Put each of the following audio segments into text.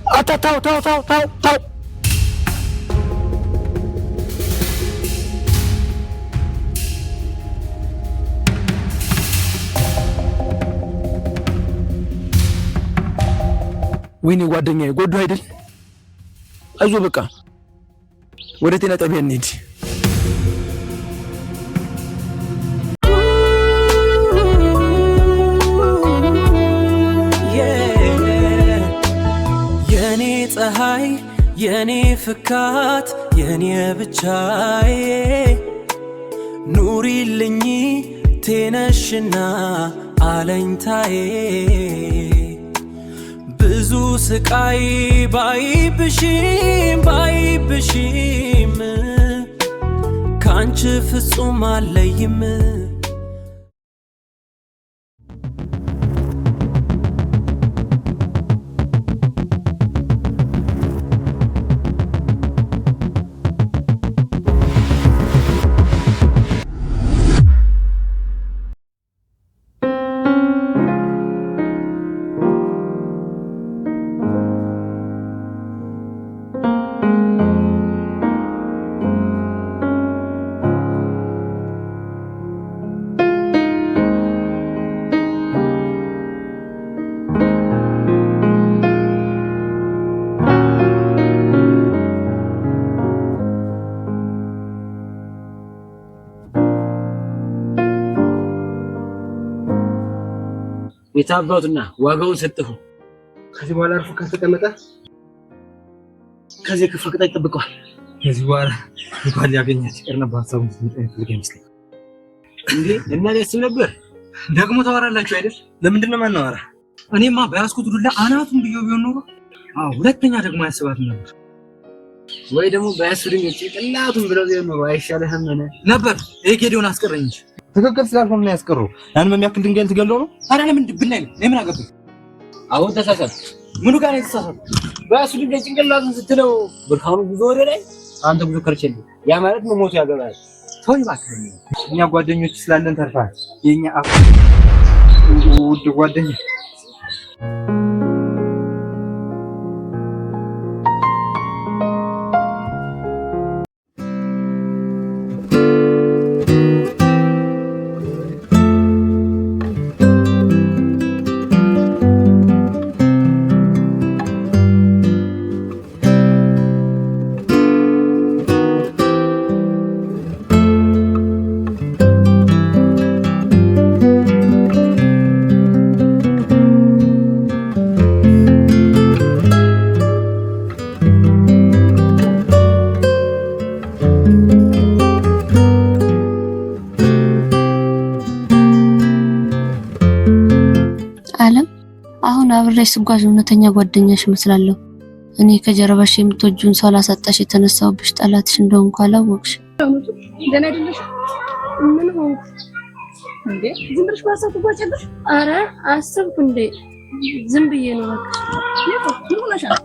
ተው ወይኔ ጓደኛዬ ጎዶ አይደል አይዞህ በቃ ወደ ጤና ጣቢያ እንሂድ የኔ ፀሐይ የኔ ፍካት የኔ ብቻዬ ኑሪልኝ ቴነሽና አለኝታዬ ብዙ ስቃይ ባይብሽም ካንቺ ፍጹም አለይም የታባውትና ዋጋውን ሰጥሁ ከዚህ በኋላ አርፎ ከተቀመጠ ከዚህ ከፈቀጣ ይጠብቀዋል ከዚህ በኋላ እንኳን ያገኛት ይቀርና በሐሳቡን ስለሚፈልግ ይመስላል እንዴ እና ያስብ ነበር ደግሞ ታወራላችሁ አይደል ለምንድን ነው ማናወራ እኔማ በያስኩት ዱላ አናቱን ብየው ቢሆን ኖሮ ሁለተኛ ደግሞ ያስባት ነበር ወይ ደግሞ በያስሩኝ ጭንቅላቱን ብለው ቢሆን ኖሮ አይሻልህም ነበር ይሄ ጌዲዮን አስቀረኝ እንጂ ትክክል ስላልሆነ ነው ያስቀረው ያን በሚያክል ድንጋይ ልትገለው ነው ታዲያ ለምን ብናይ ነው ለምን አገባኝ አሁን ተሳሳተ ምኑ ጋር የተሳሳተ በያሱ ድንጋይ ጭንቅላቱን ስትለው ብርሃኑ ጉዞ ወደ ላይ አንተ ጉዞ ከርቸል ያ ማለት ነው ሞቱ ያገባል ተወኝ እባክህ እኛ ጓደኞች ስላለን ተርፋል የኛ ውድ ጓደኛ አብሬሽ ስጓዥ እውነተኛ ጓደኛሽ መስላለሁ እኔ ከጀርባሽ የምትወጂውን ሰው ላሳጣሽ የተነሳውብሽ ጠላትሽ እንደሆንኩ አላወቅሽ ደህና አይደለሽ ምን ሆንኩ እንዴ ዝም ብለሽ ባሳቱ ባጨብሽ አረ አሰብኩ እንዴ ዝም ብዬ ነው በቃ ምን ሆነሻል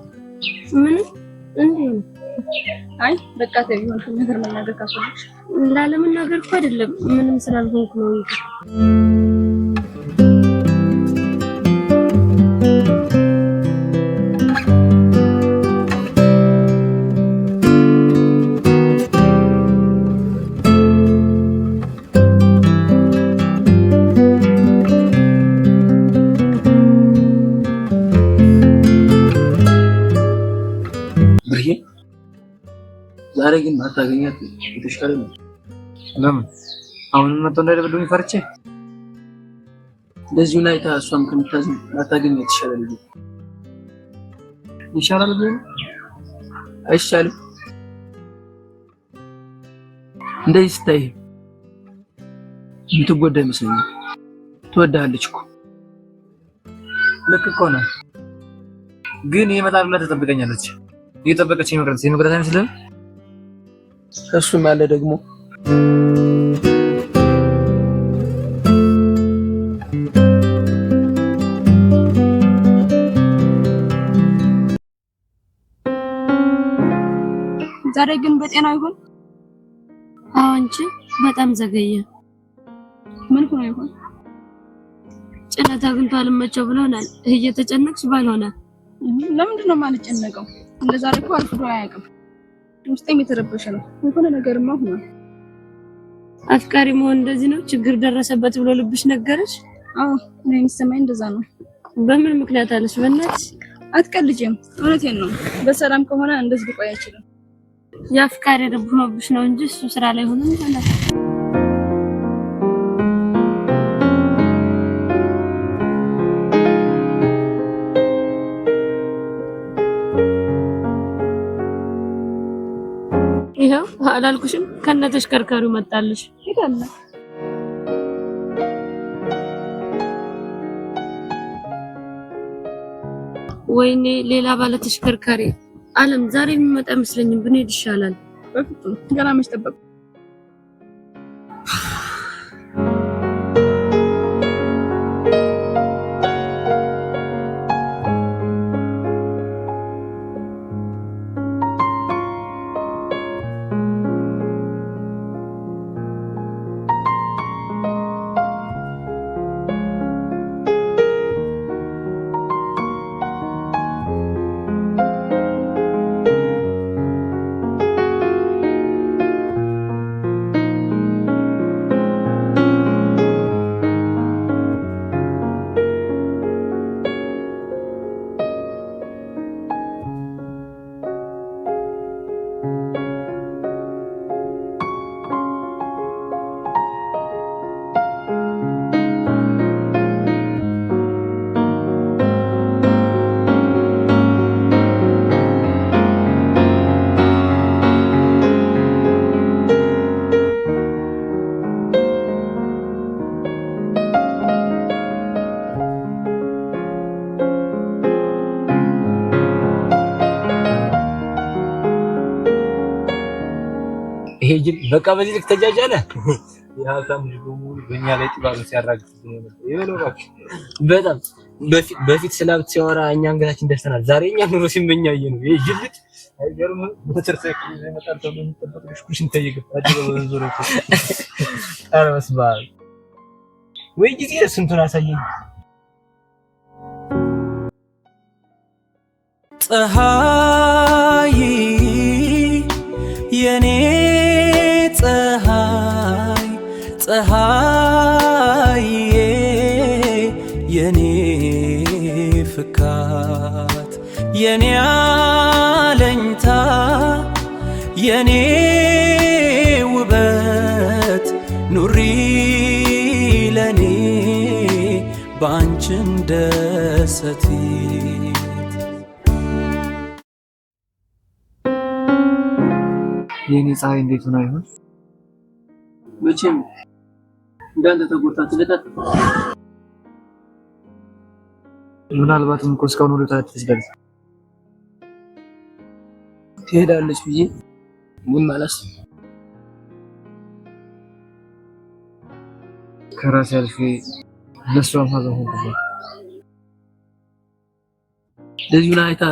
ምን እንዴ አይ በቃ ተይው ነገር መናገር ካሰብሽ ላለመናገር እኮ አይደለም ምንም ስላልሆንኩ ነው ዛሬ ግን ማታገኛት የተሻለ ነው ለምን አሁን መጥቶ እንዳይደብዱኝ ፈርቼ ለዚሁ ላይ ታሷም ከምታዝን ማታገኛት የተሻለ ነው ይሻላል ግን አይሻልም እንደዚህ ስታይ የምትጎዳ ይመስለኛል ትወዳለች እኮ ልክ እኮ ነው ግን ይመጣል ብላ ተጠብቀኛለች እየጠበቀች የመቅረት አይመስልም እሱም አለ ደግሞ ዛሬ ግን በጤናው ይሆን አንቺ በጣም ዘገየ ምን ሆነ ይሆን ጭነት አግኝቷል መቸው ብሎናል እየተጨነቅሽ ባልሆነ ለምንድን ነው የማልጨነቀው? እንደዛ እኮ አልፍዶ አያውቅም። ውስጤም የተረበሸ ነው። የሆነ ነገርማ ሆኗል። አፍቃሪ መሆን እንደዚህ ነው? ችግር ደረሰበት ብሎ ልብሽ ነገረሽ? አዎ እኔ የሚሰማኝ እንደዛ ነው። በምን ምክንያት አለሽ? በእናትሽ አትቀልጂም። እውነቴን ነው። በሰላም ከሆነ እንደዚህ ሊቆይ አይችልም። የአፍቃሪ ልብ ሆኖብሽ ነው እንጂ እሱ ስራ ላይ ሆኖ ማለት ይሄው አላልኩሽም? ከነተሽከርካሪው መጣልሽ። ይላል ወይኔ ሌላ ባለ ተሽከርካሪ አለም ዛሬ የሚመጣ መስለኝም ብንሄድ ይሻላል። በፍጹም ገና መች ጠበቁ። ይሄ ጅል በቃ በዚህ ልክ ተጃጃለ። ያታም ልጅሙ በእኛ ላይ ጥባሉ ሲያራግፍ ነው። ይሄው እባክህ በጣም በፊት ስላብት ሲያወራ እኛ አንገታችን ደርሰናል። ዛሬ እኛ ኑሮ ሲመኛ ነው። ይሄ ጅል አይገርም። ሞተር ሳይክል ይመጣል ተብሎ የሚጠበቅ ኩሽን ተይገፋ አደረገው ዞሮ አረስባ ወይ ጊዜ ስንቱን አሳየኝ። ፀሐይ የኔ ፀሐይ ፀሐይዬ የኔ ፍካት የኔ አለኝታ የኔ ውበት ኑሪ ለኔ ባንቺ እንደሰቲ የኔ ፀሐይ እንዴት ሆነ ይሆን? መቼም እንዳንተ ተጎድታ ትለጣጥ ምናልባትም እኮ እስካሁን ወደ ታች ትደርስ ትሄዳለች ብዬ ምን ማለት ከራሴ አልፌ ለሷም ሀዘን ሆነባት። ለዚህ ነው አይታ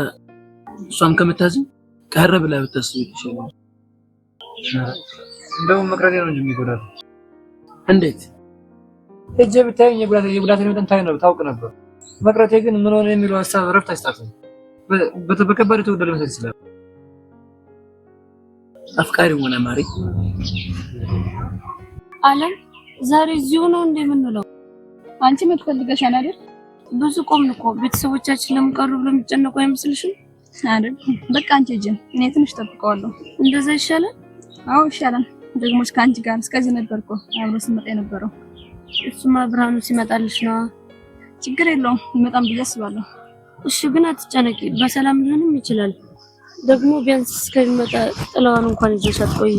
እሷን ከመታዝን ቀረ ብላ ብታስብ ይችላል። እንደውም መቅረቴ ነው እንጂ የሚጎዳት። እንዴት እጄ ብታየኝ የጉዳቴ መጠን ታይ ነው ታውቅ ነበር። መቅረቴ ግን ምን ሆነ የሚለው ሀሳብ ረፍት አይስጣትም። በከባድ የተወደደ መሰል ይችላል። አፍቃሪ ሆነ ማሪ አለም ዛሬ እዚሁ ነው እንደምንለው። አንቺ የምትፈልገሻል አይደል? ብዙ ቆምን እኮ ቤተሰቦቻችን ለምን ቀሩ ብሎ የሚጨነቁ አይመስልሽም? አይደል? በቃ አንቺ ሂጂ፣ እኔ ትንሽ ጠብቀዋለሁ። እንደዛ ይሻላል? አዎ ይሻላል። ደግሞ ከአንቺ ጋር እስከዚህ ነበር እኮ አብሮ ሲመጣ የነበረው። እሱማ ብርሃኑ ሲመጣልሽ ነው። ችግር የለውም ይመጣም ብዬ አስባለሁ። እሺ ግን አትጨነቂ፣ በሰላም ሊሆንም ይችላል። ደግሞ ቢያንስ እስከሚመጣ ጥላዋን እንኳን ይዘሻት ቆይ።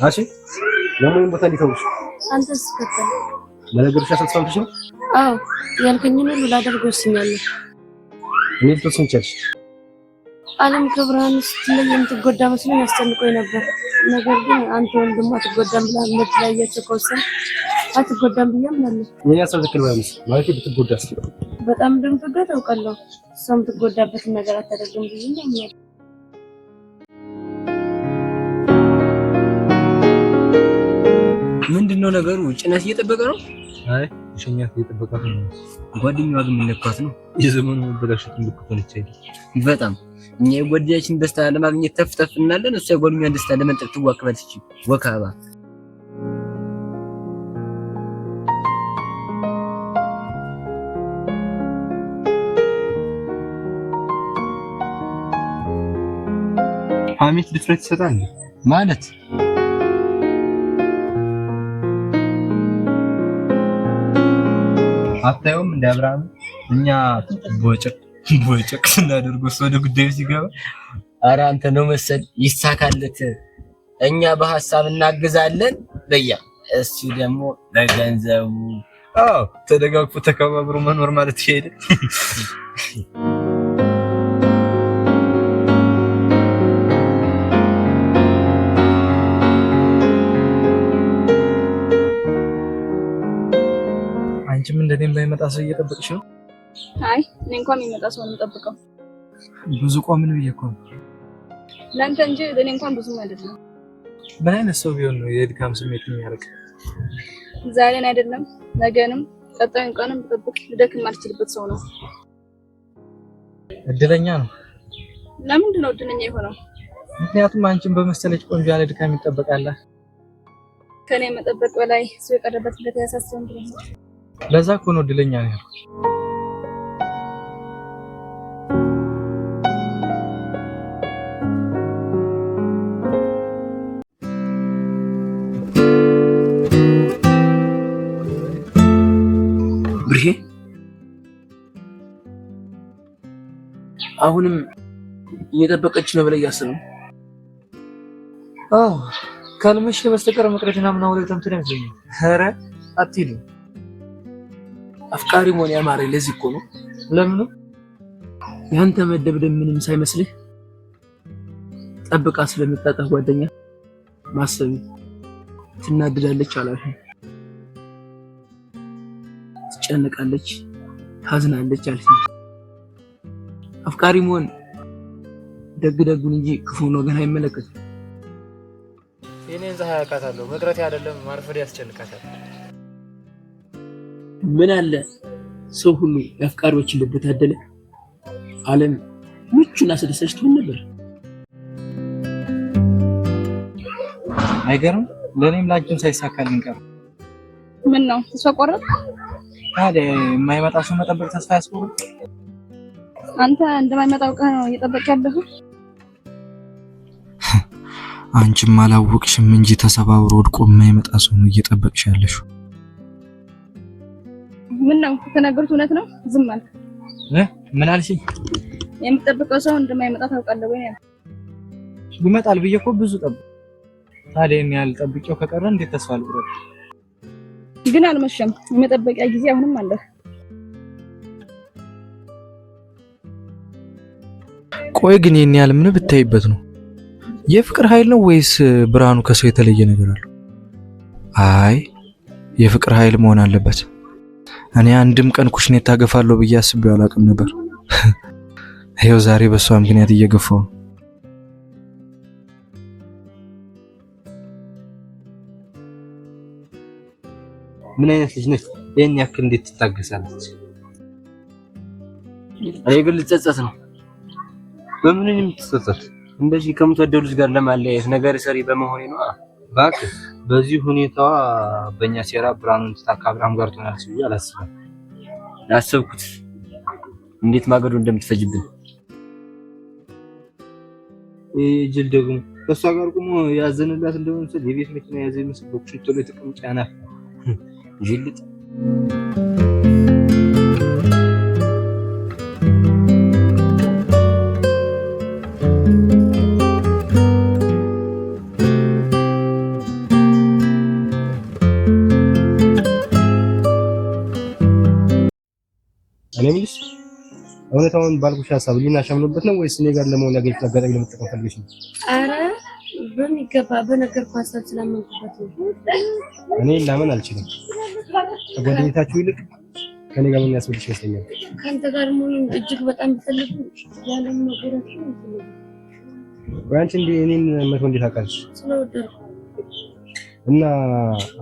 አሺ ለምን ቦታ ሊተውሽ? አንተስ ከተል ለነገርሽ አሰጥቷልሽ ነው? አዎ ያልከኝን ሁሉ ላደርግ ወስኛለሁ። እኔ ልትወስንቻለሽ? ዓለም ከብርሃን ስትለይ የምትጎዳ መስሎኝ አስጨንቆኝ ነበር። ነገር ግን አንተ ወንድሟ አትጎዳም ብለህ የምትለያያቸው ከወሰን አትጎዳም ብዬ አምናለሁ። እኔ አሰብ ትክክል ባይሆንስ ማለት ብትጎዳስ? በጣም እንደምትጎዳ ታውቃለሁ። እሷም ትጎዳበትን ነገር አታደርግም ብዬ አምናለሁ። ምንድነው ነገሩ? ጭነት እየጠበቀ ነው? አይ ሸኛት እየጠበቃት ነው። ጓደኛዋ ግን ምንነካት ነው? የዘመኑ መበላሸት ምልክት ነች አይደል? በጣም እኛ የጓደኛችን ደስታ ለማግኘት ተፍተፍ እናለን፣ እሷ የጓደኛዋን ደስታ ለመንጠቅ ትዋከባለች። ወካባ ሐሜት ድፍረት ይሰጣል ማለት አታየውም? እንደ አብርሃም እኛ ቦጨቅ ስናደርገው እሱ ወደ ጉዳዩ ሲገባ ኧረ አንተ ነው መሰል ይሳካለት፣ እኛ በሐሳብ እናግዛለን በያ እሱ ደግሞ በገንዘቡ። አዎ ተደጋግፎ ተከባብሮ መኖር ማለት ይሄ አይደል? አንቺም እንደኔም ባይመጣ ሰው እየጠበቅሽ ነው? አይ እኔ እንኳን የሚመጣ ሰው ነው የምጠብቀው። ብዙ ቆምን ብዬሽ እኮ ነው ለአንተ እንጂ ለኔ እንኳን ብዙም አይደለም። ምን አይነት ሰው ቢሆን ነው የድካም ስሜት የሚያደርግ? ዛሬን አይደለም ነገንም ቀጣዩን ቀንም ብጠብቅ ልደክም የማልችልበት ሰው ነው። እድለኛ ነው። ለምንድን ነው እድለኛ የሆነው? ምክንያቱም አንቺን በመሰለች ቆንጆ ያለ ድካም ይጠበቃል። ከኔ መጠበቅ በላይ እሱ የቀረበት ለት ያሳስበን ብሎ ለዛ እኮ ነው እድለኛ ነው ያልኩት። ብርሄ አሁንም እየጠበቀች ነው ብለህ እያሰብህ? አዎ ካልመሸ በስተቀር መቅረትና ምናምን ወደ ተምትል አይመስለኝም። ኧረ አትሂዱ። አፍቃሪ መሆን ያማረኝ ለዚህ እኮ ነው። ለምን ያንተ መደብደብ ምንም ሳይመስልህ ጠብቃ ስለምታጣ ጓደኛ ማሰብ ትናድዳለች አላልኩም? ትጨነቃለች፣ ታዝናለች አልኩኝ። አፍቃሪ መሆን ደግደጉን እንጂ ክፉን ወገን አይመለከትም። የኔን ፀሐይ አውቃታለሁ። መቅረት አይደለም ማርፈድ ያስጨንቃታል። ምን አለ ሰው ሁሉ የአፍቃሪዎችን ልብ ታደለ፣ ዓለም ምቹና አስደሳች ትሆን ነበር። አይገርም? ለኔም ላንቺም ሳይሳካልኝ ቀር። ምን ነው ተስፋ ቆረጥ? ታዲያ የማይመጣ ሰው መጠበቅ ተስፋ ያስቆርጥ? አንተ እንደማይመጣው ቀን ነው እየጠበቅ ያለህ። አንቺም አላወቅሽም እንጂ ተሰባብሮ ወድቆ የማይመጣ ሰው ነው እየጠበቅሽ ያለሽው። ምን ነው ተናገርኩት እውነት ነው? ዝም አልክ። ምን አልሽኝ? የምጠብቀው ሰው እንደማይመጣ ታውቃለህ ወይ? ይመጣል ብዬ እኮ ብዙ ጠብቅ። ታዲያ እኔ ያልጠብቀው ከቀረ እንዴት ተስፋ ልቁረጥ? ግን አልመሸም። የመጠበቂያ ጊዜ አሁንም አለ። ቆይ ግን የኔ ያለ ምን ብታይበት ነው? የፍቅር ኃይል ነው ወይስ ብርሃኑ ከሰው የተለየ ነገር አለው? አይ የፍቅር ኃይል መሆን አለበት። እኔ አንድም ቀን ኩሽኔታ ገፋለሁ ብዬ አስቤው አላውቅም ነበር። ይሄው ዛሬ በሷ ምክንያት እየገፋው ነው። ምን አይነት ልጅ ነች? ይሄን ያክል እንዴት ትታገሳለች? አይ ግን ልጸጸት ነው። በምን ነው የምትጸጸት? እንደዚህ ከምትወደው ልጅ ጋር ለማለያየት ነገር ሰሪ በመሆኔ ነው። እባክህ በዚህ ሁኔታዋ በእኛ ሴራ ብርሃኑን ከአብርሃም ጋር ትሆናለች ብዬ አላስብም። ያሰብኩት እንዴት ማገዶ እንደምትፈጅብን። ጅል ደግሞ ከሷ ጋር ቆሞ ያዘንላት እንደሆነ ስል የቤት መኪና ያዘ ይመስል በኩል ቶሎ የተቀምጫ ያናፍ ጅልጥ እኔ ምንስ እውነታውን ባልኩሽ ሐሳብ ሊና ሻምኖበት ነው ወይስ እኔ ጋር ለመሆን ያገኘት አጋጣሚ ለመጠቀም ፈልገሽ ነው? ኧረ በሚገባ በነገርኩህ ሐሳብ ስላመንኩበት ነው። እኔ ላምን አልችልም። ከጓደኝነታችሁ ይልቅ ከኔ ጋር ምን ያስፈልግሽ ይመስለኛል። ከአንተ ጋር መሆኑን እጅግ በጣም ቢፈልጉ ያለም ነገሮች ነው። አንቺ እኔን መቶ እንዴት አውቃለሽ? ስለወደድኩ እና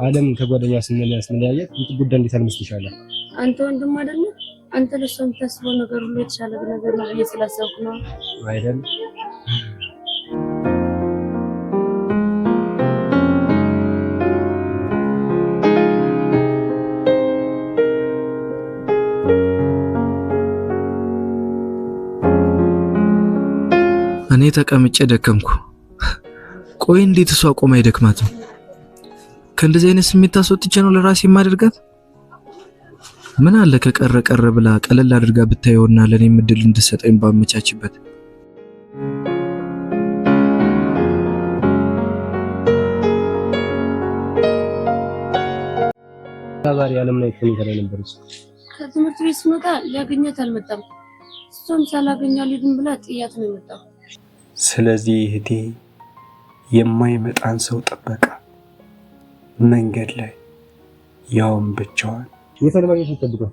አለም ከጓደኛ ስንለያየት ጉዳ እንዴት አልመስልሻለሁ? አንተ ወንድም አይደለ? አንተ ለሷ የምታስበው ነገር ሁሉ የተሻለ ነገር ነው ብዬ ስላሰብኩ ነው አይደል? እኔ ተቀምጬ ደከምኩ። ቆይ እንዴት እሷ ቆማ አይደክማትም? ከእንደዚህ አይነት ስሜት ታስወጥቼ ነው ለራሴ የማደርጋት? ምን አለ ከቀረ ብላ ቀለል አድርጋ ብታየውና ለኔ ምድል እንድትሰጠኝ ባመቻችበት። ዛሬ ዓለም ላይ ተነገረ ነበርሽ። ከትምህርት ቤት ስመጣ ሊያገኛት አልመጣም። እሷም ሳላገኛ ልድን ብላ ጥያት ነው የመጣው። ስለዚህ እህቴ የማይመጣን ሰው ጠበቃ መንገድ ላይ ያውም ብቻዋን የፈልማየት ይጠብቀው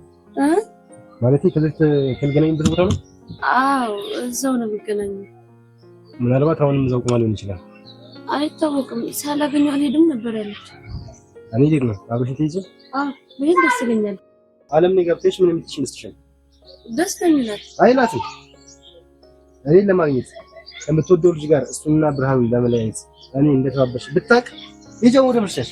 ማለት ከዚህ ከልገናኝበት ቦታ ነው? አዎ እዛው ነው የሚገናኘው። ምናልባት አሁንም እዛው ቆማ ሊሆን ይችላል። አይታወቅም። ሳላገኘው አልሄድም ነበር ያለች። እኔ ደግሞ አብረሽ ትይጂ? አዎ ምን ደስ ይለኛል። ዓለም ላይ ገብተሽ ምን የምትችል ይመስልሻል? ደስተኛ ናት። አይላትም። እኔን ለማግኘት ከምትወደው ልጅ ጋር እሱና ብርሃኑ ለመለያየት እኔ እንደተባበሽ ብታቅ ይጀው ወደ ምርጫሽ።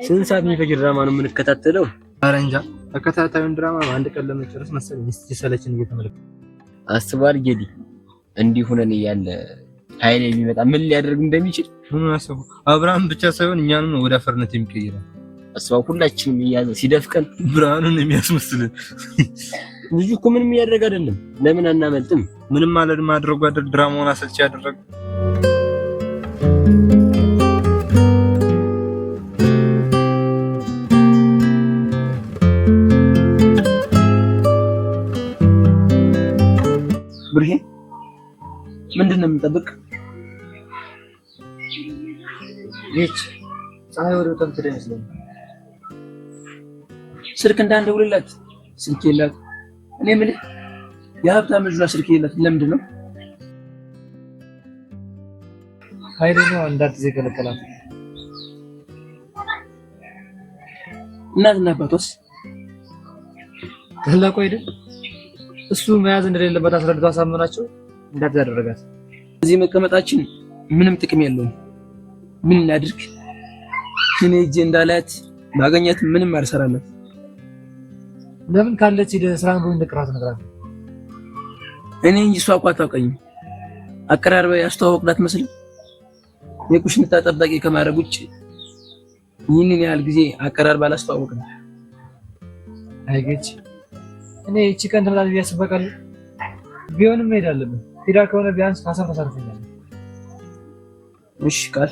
ስንት ሰዓት የሚፈጅ ድራማ ነው የምንከታተለው? ኧረ እንጃ። ተከታታዩን ድራማ በአንድ ቀን ለመጨረስ መሰለኝ ሲሰለችን እየተመለከተ አስባል ጌዲ እንዲህ ሆነን እያለ ኃይል የሚመጣ ምን ሊያደርግ እንደሚችል ምን አሰቡ። አብርሃም ብቻ ሳይሆን እኛንም ወደ አፈርነት የሚቀይረን አስባው። ሁላችንም እያዘ ሲደፍቀን ብርሃኑን የሚያስመስልን ልጁ እኮ ምንም እያደረገ አይደለም። ለምን አናመልጥም? ምንም ማለት ማድረጉ አይደል ድራማውን አሰልቺ ያደረገ። ብርሄ ምንድነው የምንጠብቅ? ይች ፀሐይ ወደ ተምትደ ይመስላል። ስልክ እንዳንደውልላት ስልክ የላት። እኔ ምን የሀብታም ልጅ ስልክ የላት ለምንድን ነው? ኃይሌ ነው እንዳትዜ ከለከላት። እናትና አባቷስ ታላቁ አይደል እሱ መያዝ እንደሌለበት አስረድቶ አሳመናቸው እንዳትዛ አደረጋት። እዚህ መቀመጣችን ምንም ጥቅም የለውም። ምን እናድርግ? እኔ እጄ እንዳላት ማግኘት ምንም አልሰራለት። ለምን ካለች ሄደ ስራን ብሎ እንደቅራት ነግራት። እኔ እንጂ እሷ እኮ አታውቀኝም። አቀራርበ ያስተዋወቅላት መስል የኩሽንታ ጠባቂ ከማድረግ ውጭ ይህንን ያህል ጊዜ አቀራርባ አላስተዋወቅንም። አይገጭ እኔ እቺ ቀን ተላልፍ ያስበቃል። ቢሆንም መሄድ አለብን። ሄዳ ከሆነ ቢያንስ ካሰብ ተሳርፈኛል። እሺ ቃል